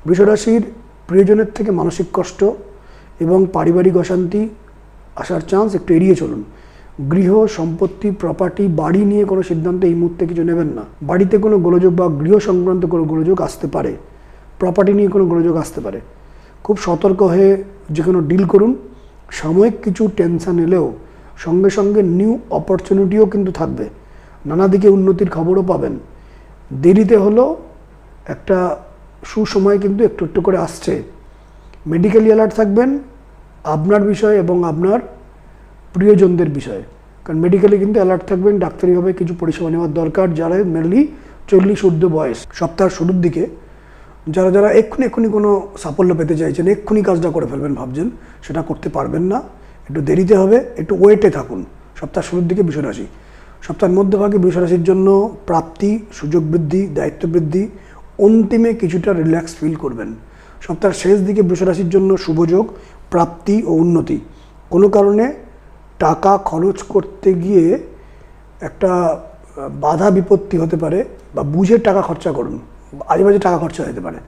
বৃষরাশির প্রিয়জনের থেকে মানসিক কষ্ট এবং পারিবারিক অশান্তি আসার চান্স একটু এড়িয়ে চলুন। গৃহ, সম্পত্তি, প্রপার্টি, বাড়ি নিয়ে কোনো সিদ্ধান্ত এই মুহূর্তে কিছু নেবেন না। বাড়িতে কোনো গোলযোগ বা গৃহ সংক্রান্ত কোনো গোলযোগ আসতে পারে, প্রপার্টি নিয়ে কোনো গোলযোগ আসতে পারে। খুব সতর্ক হয়ে যে কোনো ডিল করুন। সাময়িক কিছু টেনশন এলেও সঙ্গে সঙ্গে নিউ অপরচুনিটিও কিন্তু থাকবে, নানা দিকে উন্নতির খবরও পাবেন। দেরিতে হলেও একটা সুসময় কিন্তু একটু একটু করে আসছে। মেডিকেলি অ্যালার্ট থাকবেন আপনার বিষয়ে এবং আপনার প্রিয়জনদের বিষয়ে, কারণ মেডিকেলি কিন্তু অ্যালার্ট থাকবেন। ডাক্তারিভাবে কিছু পরিষেবা নেওয়ার দরকার যারা মেনলি 40 ঊর্ধ্ব বয়স। সপ্তাহের শুরুর দিকে যারা এক্ষুনি কোনো সাফল্য পেতে চাইছেন, এক্ষুনি কাজটা করে ফেলবেন ভাবছেন, সেটা করতে পারবেন না। একটু দেরিতে হবে, একটু ওয়েটে থাকুন। সপ্তাহের শুরুর দিকে বৃষরাশি। সপ্তাহের মধ্যভাগে বৃষরাশির জন্য প্রাপ্তি, সুযোগ বৃদ্ধি, দায়িত্ব বৃদ্ধি, অন্তিমে কিছুটা রিল্যাক্স ফিল করবেন। সপ্তাহের শেষ দিকে বৃষরাশির জন্য শুভযোগ, প্রাপ্তি ও উন্নতি। কোনো কারণে টাকা খরচ করতে গিয়ে একটা বাধা বিপত্তি হতে পারে, বা বুঝে টাকা খরচা করুন, আজেবাজে টাকা খরচা হতে পারে।